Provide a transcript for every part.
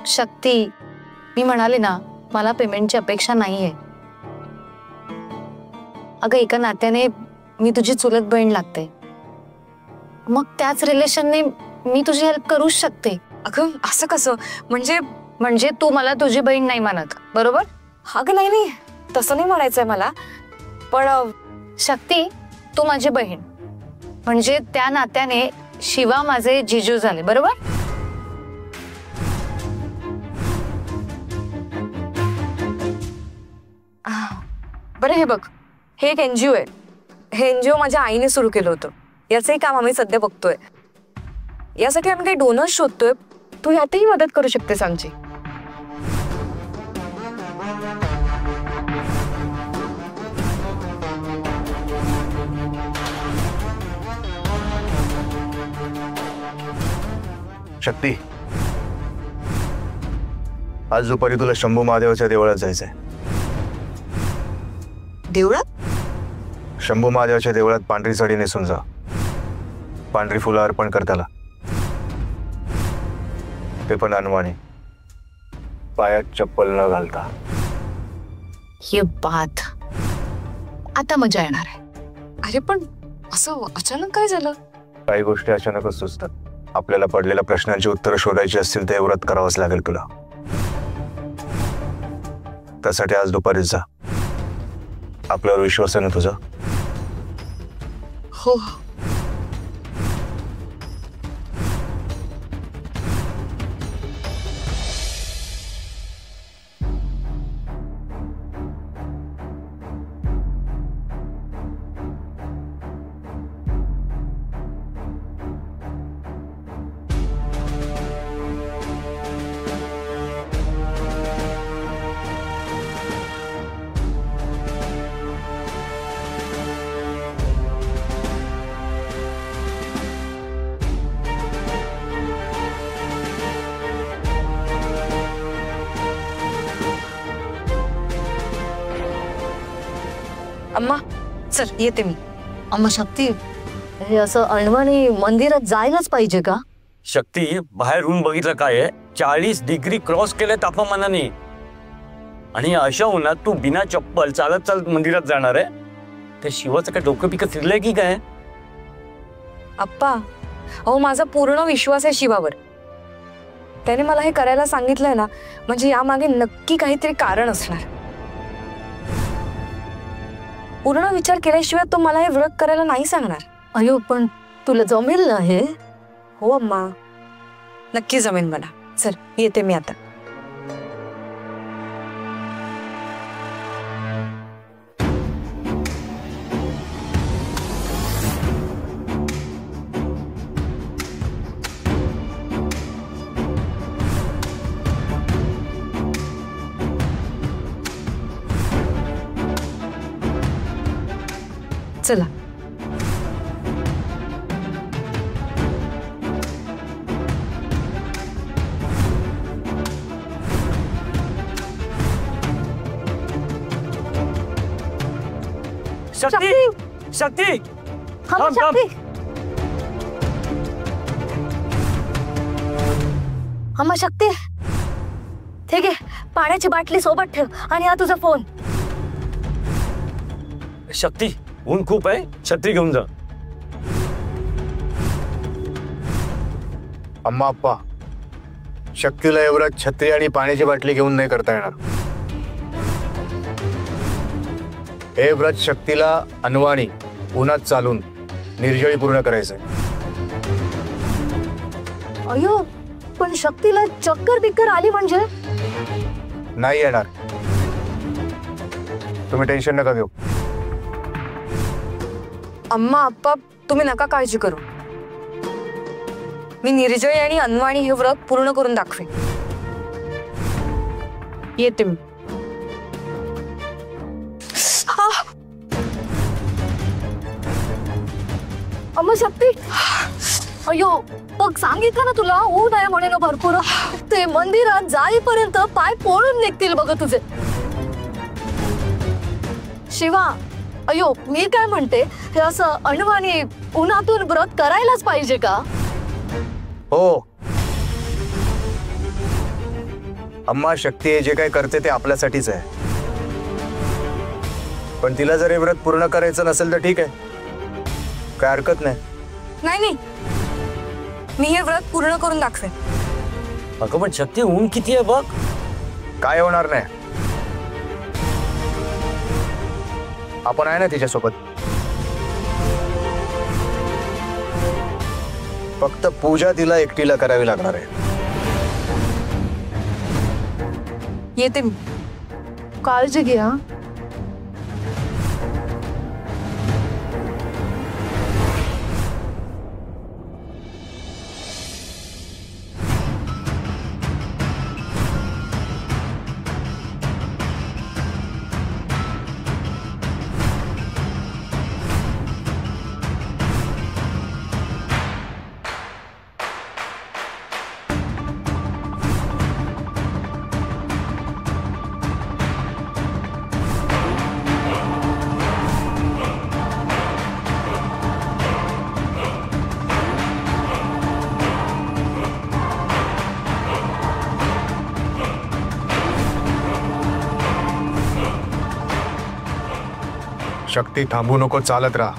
शक्ती, मी म्हणाले ना मला पेमेंटची अपेक्षा नाहीये. अगं एका नात्याने मी तुझी चुलत बहीण लागते, मग त्याच रिलेशनने मी तुझी हेल्प करूच शकते. अगं असं कसं? म्हणजे तू मला तुझी बहीण नाही मानत, बरोबर? अगं नाही नाही, तसं नाही म्हणायचंय मला. पण शक्ती, तू माझी बहीण म्हणजे त्या नात्याने शिवा माझे जिजू झाले, बरोबर? बरं हे बघ, हे एक NGO आहे. हे NGO माझ्या आईने सुरू केलं होतं. याचंही काम आम्ही सध्या बघतोय. यासाठी आम्ही काही डोनर्स शोधतोय. तू यातही मदत करू शकतेस आमची. शक्ती, आज दुपारी तुला शंभू महादेवाच्या देवळात जायचंय. देवळात? शंभू महादेवाच्या देवळात पांढरी साडी नेसून जा. पांढरी फुलं अर्पण कर त्याला, ते पण अनवाणी, पायात चप्पल न घालता. ये बात, आता मजा येणार आहे. अरे पण असं अचानक काय झालं? काही गोष्टी अचानकच सुचतात. आपल्याला पडलेल्या प्रश्नांची उत्तरं शोधायची असतील तर हे व्रत करावंच लागेल तुला. त्यासाठी आज दुपारीच जा. आपल्यावर विश्वास आहे ना तुझा? हो. अम्मा चल येते मी. अम्मा शक्ती, हे असं अणवाणी मंदिरात जायलाच पाहिजे का? शक्ती, बाहेर ऊन बघितलं काय आहे? 40 डिग्री क्रॉस केले तापमानाने. आणि अशा उन्हात तू बिना चप्पल चालत चालत मंदिरात जाणार आहे? ते शिवाचं काय डोकं पिकं फिरलंय की काय? अप्पा, अहो माझा पूर्ण विश्वास आहे शिवावर. त्याने मला हे करायला सांगितलंय ना, म्हणजे यामागे नक्की काहीतरी कारण असणार. पूर्ण विचार केल्याशिवाय तो मला हे व्रत करायला नाही सांगणार. अयो पण तुला जमेल ना हे? हो अम्मा, नक्की जमेल मला. चल येते मी आता. चला. शक्ती, शक्ती, थांब, थांब. अम्मा शक्ती, ठीक आहे, पाण्याची बाटली सोबत ठेव आणि हा तुझा फोन. शक्ती, ऊन खूप आहे, छत्री घेऊन जा. अम्मा अप्पा, शक्तीला एवढं छत्री आणि पाण्याची बाटली घेऊन नाही करता येणार. हे व्रत शक्तीला अनवाणी उन्हात चालून निर्जळी पूर्ण करायचंय. अयो पण शक्तीला चक्कर बिक्कर आली म्हणजे? नाही येणार, तुम्ही टेन्शन नका घेऊ. अम्मा अप्पा तुम्ही नका काळजी करू. मी निर्जळी आणि अनवाणी हे व्रत पूर्ण करून दाखवे. येते मी. अम्मा शक्ती, अयो बघ सांगितलं ना तुला, ऊन आहे म्हणे ना भरपूर. ते मंदिरात जाईपर्यंत पाय पोळून निघतील बघ तुझे. शिवा, अयो मी काय म्हणते, हे असं अणवाणी उन्हातून व्रत करायलाच पाहिजे का? हो, अम्मा शक्ती जे काही करते ते आपल्यासाठीच आहे. पण तिला जर हे व्रत पूर्ण करायचं नसेल तर ठीक आहे, काय हरकत नाही. नाही नाही, मी हे व्रत पूर्ण करून दाखवेन. अगं पण शक्ती ऊन किती आहे बघ. काय होणार नाही, आपण आहे ना तिच्यासोबत. फक्त पूजा तिला एकटीला करावी लागणार आहे. येते मी. काळजी घ्या. शक्ती थांबू नको, चालत राहा.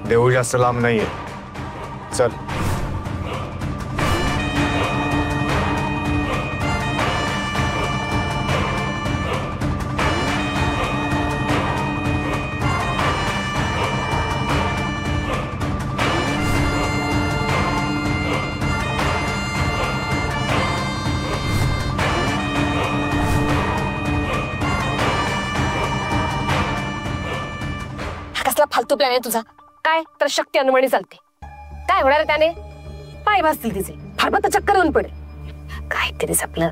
देऊ जास्त लांब नाहीये. चल. कसला फालतू प्लॅन आहे तुझा? काय तर शक्ती अनुमणी चालते. काय होणार आहे त्याने? पाय भासतील तिचे, फार तर चक्कर येऊन पडेल. काहीतरीच आपलं.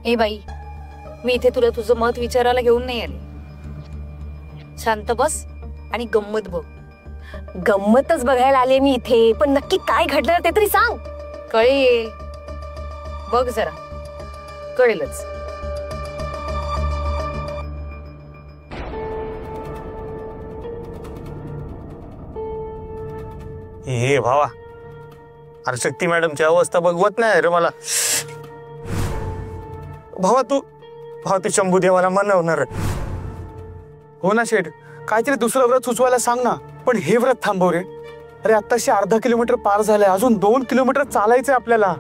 ए बाई, मी इथे तुला तुझं मत विचारायला घेऊन नाही आले. शांत बस आणि गंमत बघ. गंमतच बघायला आले मी इथे, पण नक्की काय घडलं ते तरी सांग. कळेल, बघ जरा, कळेलच. हे भावा, अरे शक्ती मॅडमची अवस्था बघवत नाही रे मला. भावा तू शंभू देवाला मनवणार. हो ना शेठ, काहीतरी दुसरं व्रत सुचवायला सांग ना. पण हे व्रत थांबव रे. अरे आत्ताशी अर्धा किलोमीटर पार झालंय, अजून 2 किलोमीटर चालायचंय आपल्याला.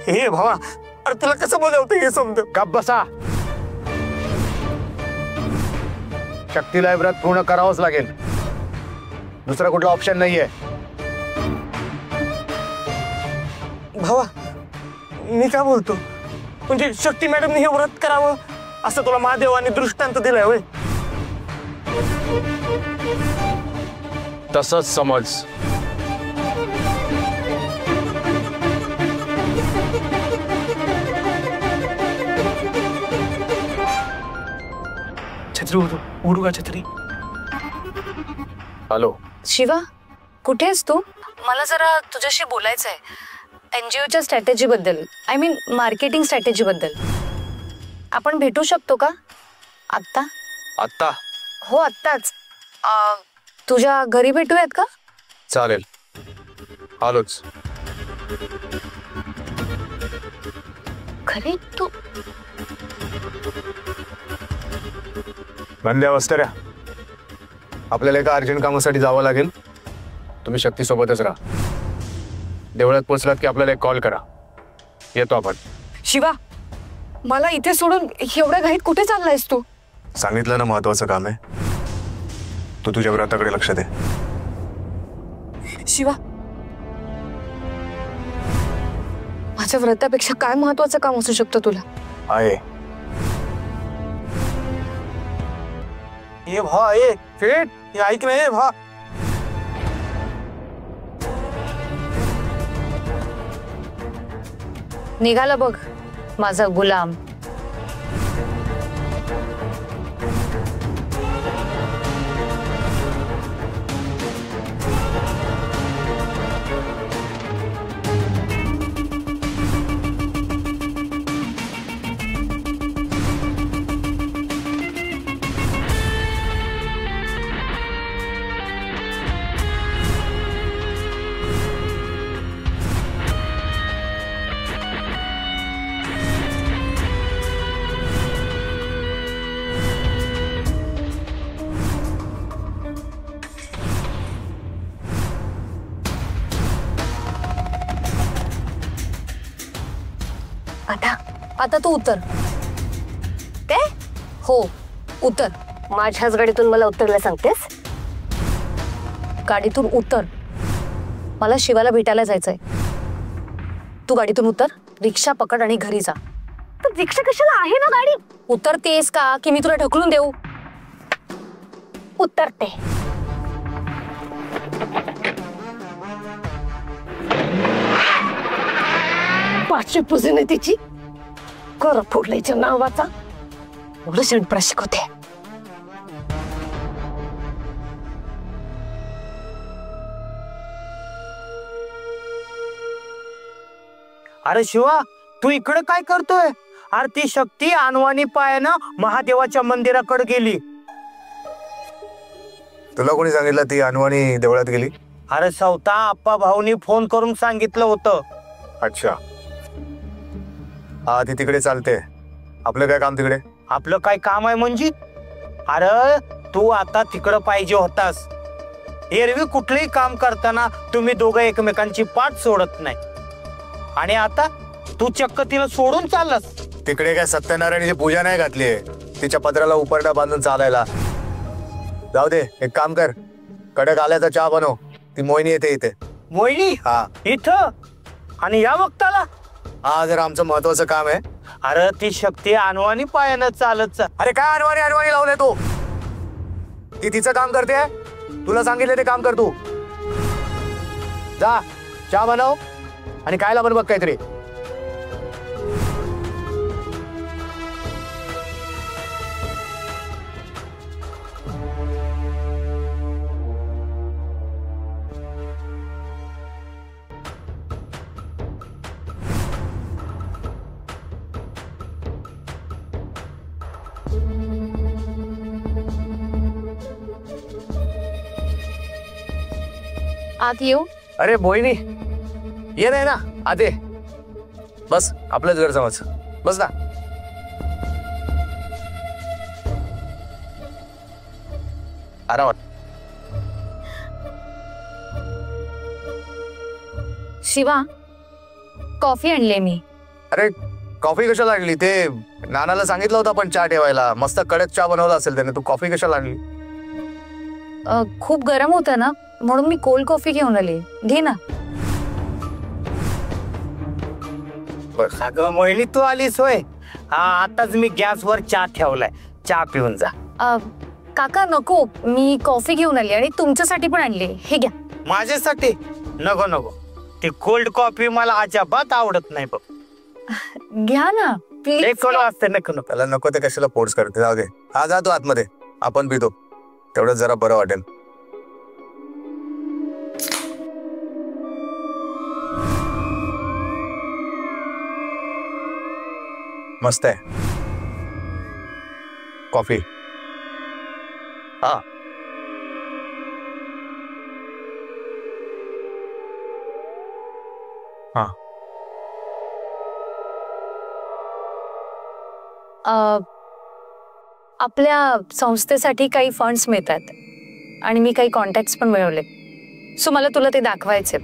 हे भावा, अरे तुला कसं बोलवतं हे समज. गप बसा. शक्तीला हे व्रत पूर्ण करावंच लागेल, दुसरा कुठला ऑप्शन नाहीये. भावा मी काय बोलतो, म्हणजे शक्ती मॅडमने हे व्रत करावं असं तुला महादेवाने दृष्टांत दिलाय होय? तसंच समज. छत्री उडू का छत्री? हॅलो शिवा, कुठे आहेस तू? मला जरा तुझ्याशी बोलायचं आहे एनजीओच्या स्ट्रॅटेजी बद्दल. आय मीन मार्केटिंग स्ट्रॅटेजी बद्दल. आपण भेटू शकतो का आत्ता? आत्ता? हो आत्ताच. तुझ्या घरी भेटूयात का? चालेल, आलोच. खरे तू बंद्या वस्त्या, आपल्याला एका अर्जंट कामासाठी जावं लागेल. तुम्ही शक्ती सोबतच राहा. देवळात पोहोचलात की आपल्याला एक कॉल करा, येतो आपण. शिवा, मला इथे सोडून एवढ्या घाईत कुठे चाललायस तू? सांगितलं ना महत्वाचं काम आहे. तू तुझ्या व्रताकडे लक्ष दे. शिवा, माझ्या व्रतापेक्षा काय महत्वाचं काम असू शकतं तुला? आहे. ये भा, ये फेट, ये ऐक ना. ये भा, निघाला बघ माझा गुलाम. आता तू उतर. काय हो उतर. माझ्याच गाडीतून मला उतरायला सांगतेस? गाडीतून उतर. मला शिवाला भेटायला जायचंय. तू गाडीतून उतर, रिक्षा पकड आणि घरी जा. तर रिक्षा कशाला आहे ना गाडी. उतरतेस का की मी तुला ढकलून देऊ? उतरते. पाचशे पुजन आहे तिची. कर फोडल्याच्या नावाचा शंडपरा शिकवते. अरे शिवा, तू इकडे काय करतोय? अरे ती शक्ती अनवाणी पायानं महादेवाच्या मंदिराकडे गेली. तुला कोणी सांगितलं ती अनवाणी देवळात गेली? अरे सवता आप्पा भाऊनी फोन करून सांगितलं होतं. अच्छा, हा ती तिकडे चालते. आपलं काय काम तिकडे? आपलं काय काम आहे म्हणजे? अरे तू आता तिकडं पाहिजे होतास. एरवी कुठलंही काम करताना तुम्ही दोघं एकमेकांची पाठ सोडत नाही, आणि आता तू चक्क तिला सोडून चाललास. तिकडे काय सत्यनारायणाची पूजा नाही घातली, तिच्या पत्राला उपरडा बांधून चालायला. जाऊ दे, एक काम कर, कडक आल्याचा चहा बनव. ती मोहिनी येते इथे. मोहिनी हा इथं? आणि या वक्ताला? हा जरा आमचं महत्वाचं काम आहे. अरे ती शक्ती अनवाणी पायानं चालत. अरे काय अनवाणी अनवाणी लावलंय तू? ती तिचं काम करते, तुला सांगितलं ते काम कर. तू जा, चहा बनव आणि खायला बन बघ काहीतरी. आत येऊ? अरे मोहिनी ये नाही ना, आते बस. आपलंच घर समज. बस ना. आरामात. शिवा, कॉफी आणले मी. अरे कॉफी कशाला आणली? ते नानाला सांगितलं होतं आपण चहा ठेवायला. मस्त कडक चहा बनवला असेल त्याने. तू कॉफी कशाला आणली? खूप गरम होतं ना, म्हणून मी कोल्ड कॉफी घेऊन आली. घे ना. अगं मोहिनी, तू आलीस होय. हा, आताच मी गॅसवर चहा ठेवलाय, चहा पिऊन जा. काका नको, मी कॉफी घेऊन आली आणि तुमच्यासाठी पण आणली. हे घ्या. माझ्यासाठी? नको नको, ती कोल्ड कॉफी मला अजिबात आवडत नाही बघ. घ्या ना प्लीज. असते नको नको. त्याला नको ते कशाला फोर्स करते. जाऊ दे. हा जा तू आतमध्ये, आपण पितो, तेवढंच जरा बरं वाटेल. मस्त आहे कॉफी. हा हा. आपल्या संस्थेसाठी काही फंड्स मिळतात आणि मी काही कॉन्टॅक्ट्स पण मिळवले, सो मला तुला ते दाखवायचे.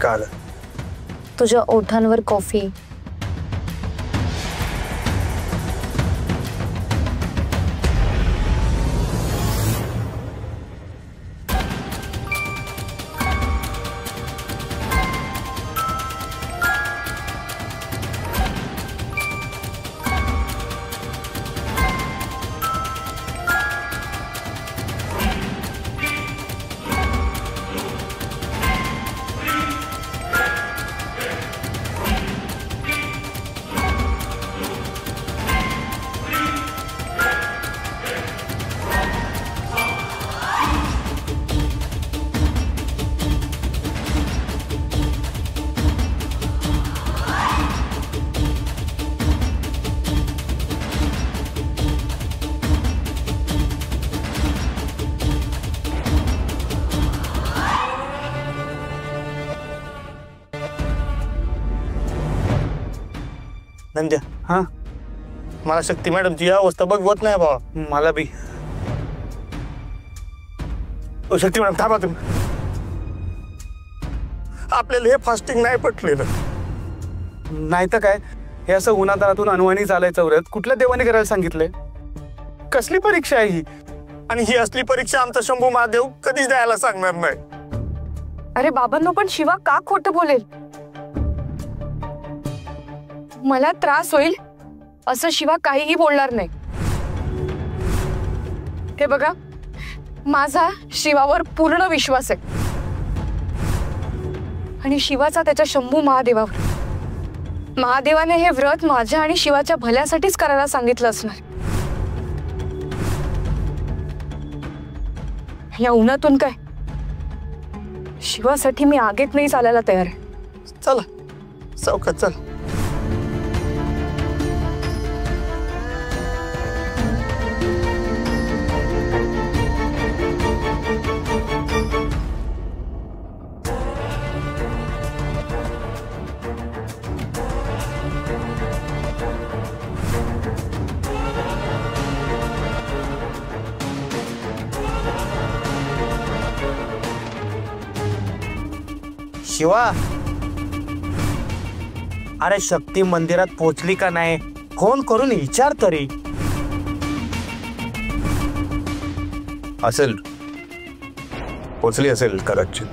काल तुझ्या ओठांवर कॉफी, नंद्या, हा मला शक्ती मॅडमची अवस्था बघवत नाही बाबा. मला बी. शक्ती मॅडम थांबा तुम्ही. आपल्याला हे फास्टिंग नाही पटलेलं. नाही तर काय, हे असं उन्हातानातून अनवाणी चालायचं व्रत कुठल्या देवाने करायला सांगितलंय? कसली परीक्षा आहे ही? आणि ही असली परीक्षा आमचा शंभू महादेव कधीच द्यायला सांगणार नाही. अरे बाबांनो, पण शिवा का खोटं बोलेल? मला त्रास होईल असं शिवा काहीही बोलणार नाही. हे बघा, माझा शिवावर पूर्ण विश्वास आहे आणि शिवाचा त्याच्या शंभू महादेवावर. महादेवाने हे व्रत माझ्या आणि शिवाच्या भल्यासाठीच करायला सांगितलं असणार. या उन्हातून काय शिवासाठी मी आगेत नाही चालायला तयार आहे. चला चौकात चल. शिवा, अरे शक्ती मंदिरात पोहोचली का नाही फोन करून विचार तरी. असेल, पोचली असेल कदाचित.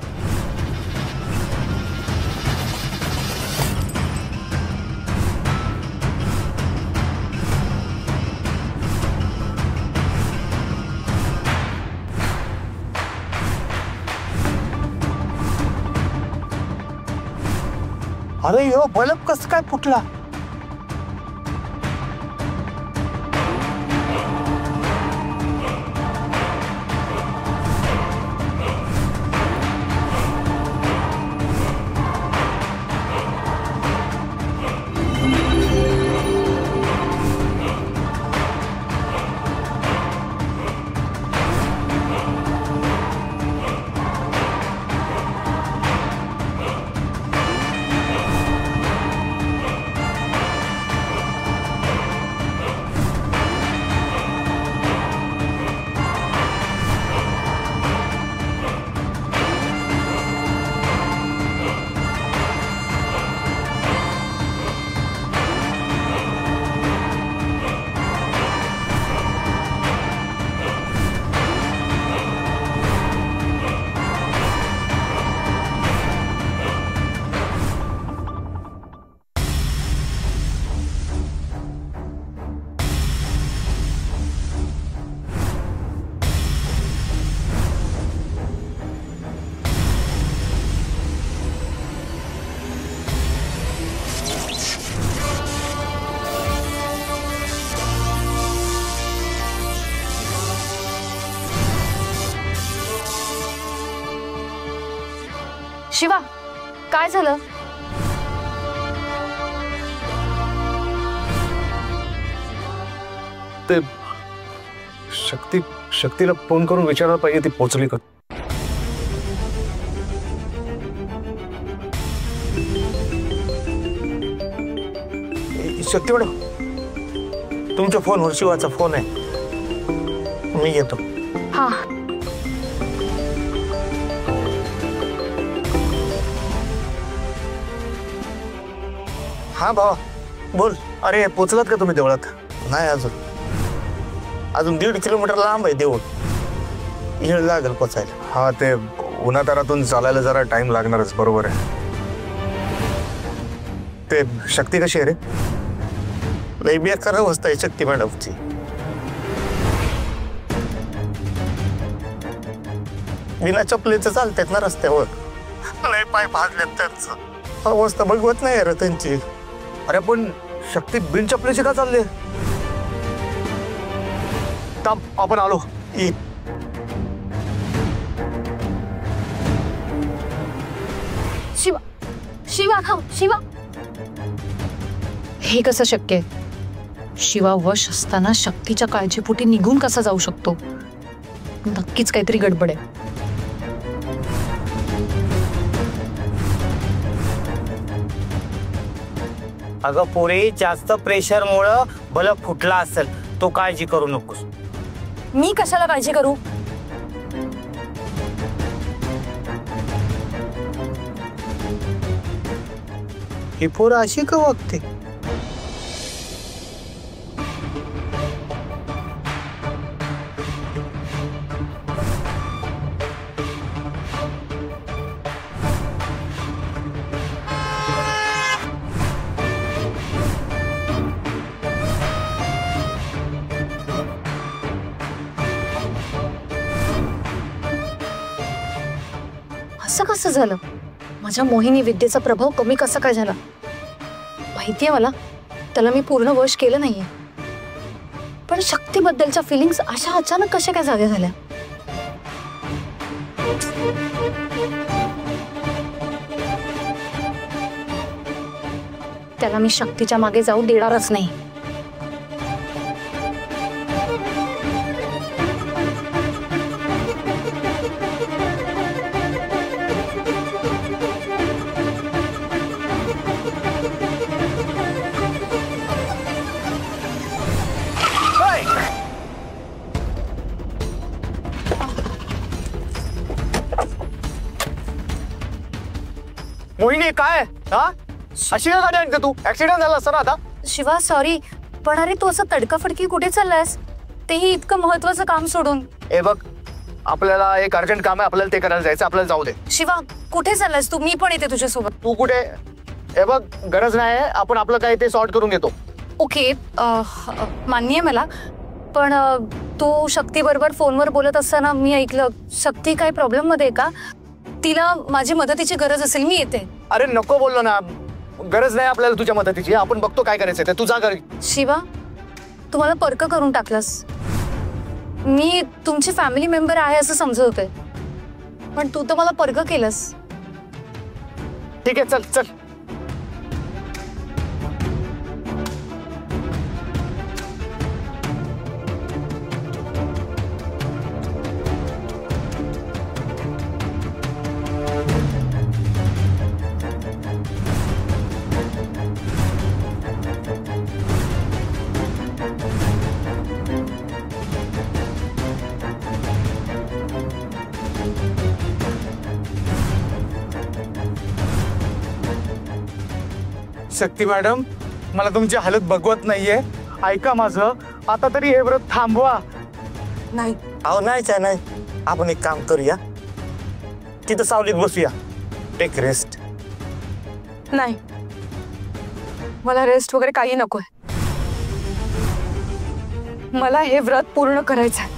अरे यो बल्ब कसं काय फुटला? शिवा, काय झालं? ते शक्तीला फोन करून विचारायला पाहिजे ती पोचली का. शक्ती मॅडम, तुमच्या फोनवर शिवाचा फोन आहे, मी घेतो. हा. हा भावा बोल. अरे पोचलात का तुम्ही देवळात? नाही अजून 1.5 किलोमीटर लांब आहे देऊळ. येळ लागेल पोचायला. हा, ते उन्हातानातून चालायला जरा टाइम लागणारच. बरोबर आहे. ते शक्ती कशी आहे रे? लई बेकार अवस्था आहे शक्ती मॅडमची. बिना चपलीचं चालतात ना रस्त्यावर. लय पाय भाजल्यात त्यांचं. अवस्था बघवत नाही रे त्यांची. अरे पण शक्ती बिन चपलीची का चालले? थांब, आपण आलो. शिवा, शिवा थांब. शिवा, हे कसं शक्य आहे? शिवा वश असताना शक्तीच्या काळजीपोटी निघून कसा जाऊ शकतो? नक्कीच काहीतरी गडबड आहे. अगं पोरे, जास्त प्रेशरमुळं बल्ब फुटला असेल, तो काळजी करू नकोस. मी कशाला काळजी करू? ही पोरं अशी का वागते? असं कसं झालं? माझ्या मोहिनी विद्येचा प्रभाव कमी कसा काय झाला? माहितीये मला, त्याला मी पूर्ण वश केलं नाहीये, पण शक्तीबद्दलच्या फिलिंग्स अशा अचानक कशा काय जाग्या झाल्या? त्याला मी शक्तीच्या मागे जाऊ देणारच नाही. मोहिनी काय हा? अशी का गाडी आणते तू? ऍक्सिडेंट झाला असता ना आता? शिवा सॉरी, पण अरे तू असं तडकाफडकी कुठे चाललायस? तेही इतकं महत्वाचं काम सोडून. ए बघ, आपल्याला एक अर्जंट काम आहे, आपल्याला ते करायला जायचं, आपल्याला जाऊ दे. शिवा कुठे चाललायस तू? मी पण येते तुझ्यासोबत. तू कुठे? ए बघ, गरज नाही, आपण आपलं काय ते सॉर्ट करून घेतो. ओके, मान्य आहे मला, पण तू शक्ती बरोबर फोनवर बोलत असताना मी ऐकलं शक्ती काय प्रॉब्लेम मध्ये आहे का? तिला माझी मदतीची गरज असेल, मी येते. अरे नको बोललो ना, गरज नाही आपल्याला तुझ्या मदतीची, आपण बघतो काय करायचंय ते, तू जा घरी. शिवा, तू मला पर्क करून टाकलास. मी तुमची फॅमिली मेंबर आहे असं समजत होते, पण तू तर मला पर्क केलंस. ठीक आहे, चल चल. शक्ती मॅडम, मला तुमची हालत बघवत नाहीये. ऐका माझं, आता तरी हे व्रत थांबवा. नाही अहो, नाही, आपण एक काम करूया, तिथं सावलीत बसूया, टेक रेस्ट. नाही, मला रेस्ट वगैरे काही नकोय. मला हे व्रत पूर्ण करायचंय.